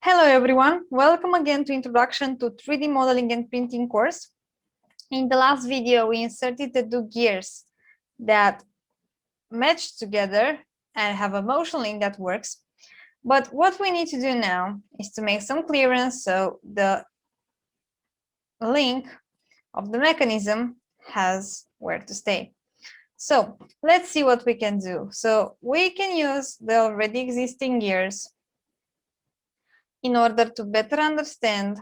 Hello everyone, welcome again to Introduction to 3D Modeling and Printing course. In the last video, we inserted the two gears that match together and have a motion link that works. But what we need to do now is to make some clearance so the link of the mechanism has where to stay. So let's see what we can do. So we can use the already existing gears in order to better understand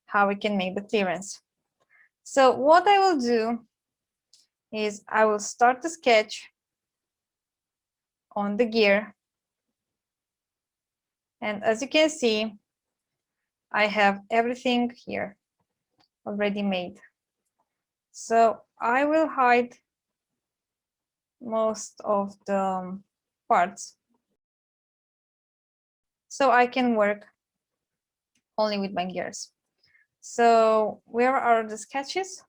how we can make the clearance. So what I will do is I will start the sketch on the gear. And as you can see, I have everything here already made. So I will hide most of the parts so I can work only with my gears. So where are the sketches?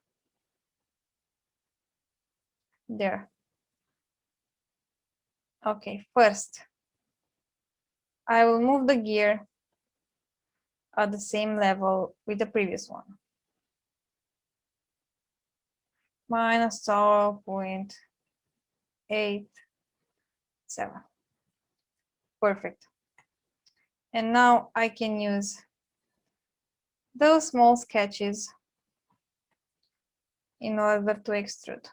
There. Okay, first, I will move the gear at the same level with the previous one. Minus 12.87. Perfect. And now I can use those small sketches in order to extrude.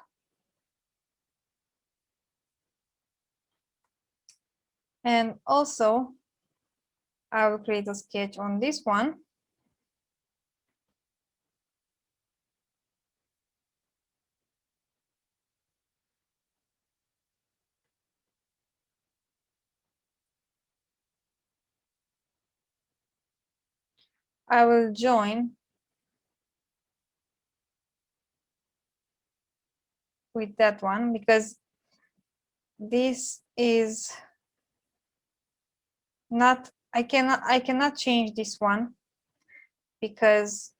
And also, I will create a sketch on this one. I will join with that one because this is not, I cannot change this one because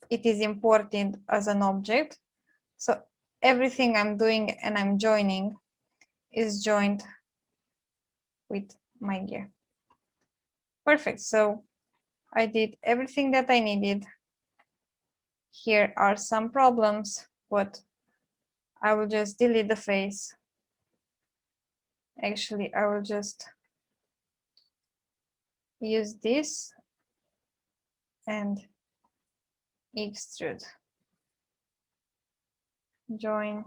it is imported as an object. So everything I'm doing and I'm joining is joined with my gear. Perfect. So I did everything that I needed. Here are some problems, but I will just delete the face. Actually, I will just use this and extrude. Join.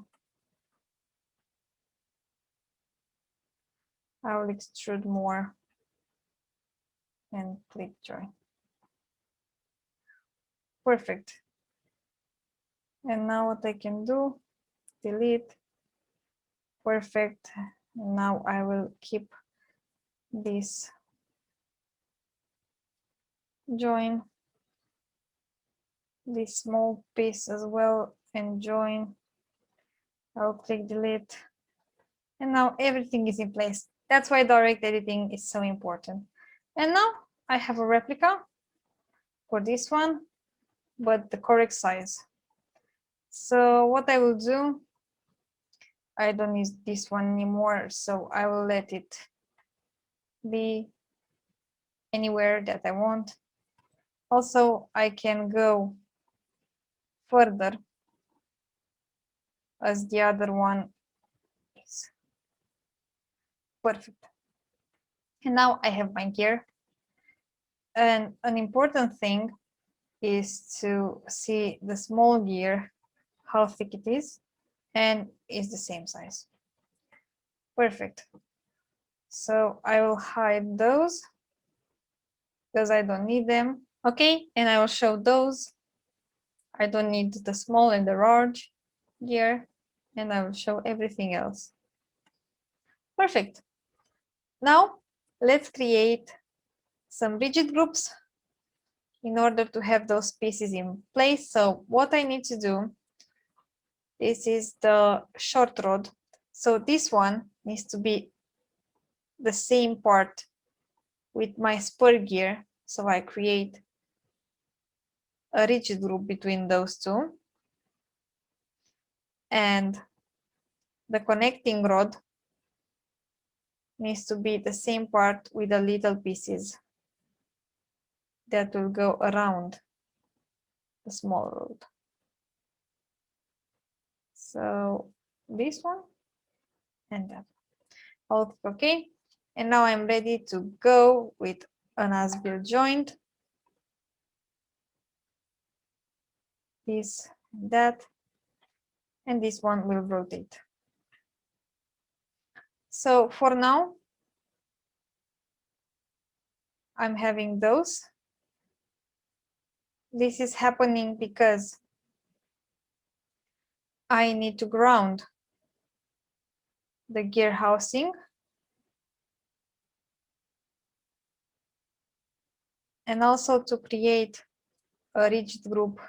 I will extrude more and click join. Perfect. And now what I can do, delete. Perfect. Now I will keep this join, this small piece as well, and join. I'll click delete. And now everything is in place. That's why direct editing is so important. And now I have a replica for this one, but the correct size. So what I will do, I don't use this one anymore, so I will let it be anywhere that I want. Also, I can go further as the other one is. Perfect. And now I have my gear. And an important thing is to see the small gear, how thick it is, and is the same size. Perfect. So I will hide those because I don't need them. Okay, and I will show those. I don't need the small and the large gear, and I will show everything else. Perfect. Now let's create some rigid groups in order to have those pieces in place. So what I need to do, this is the short rod. So this one needs to be the same part with my spur gear. So I create a rigid group between those two. And the connecting rod needs to be the same part with the little pieces. that will go around the small rod. So this one and that. I'll click OK. And now I'm ready to go with an as-built joint. This and that. And this one will rotate. So for now, I'm having those. This is happening because I need to ground the gear housing and also to create a rigid group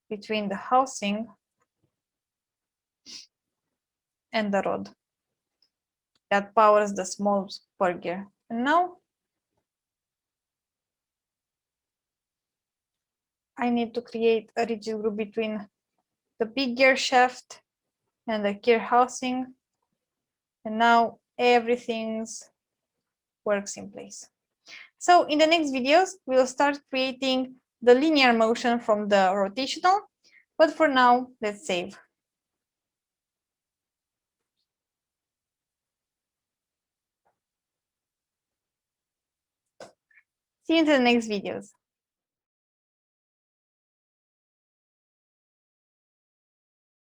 between the housing and the rod that powers the small spur gear. And now I need to create a rigid group between the big gear shaft and the gear housing. And now everything works in place. So in the next videos, we'll start creating the linear motion from the rotational. But for now, let's save. See you in the next videos.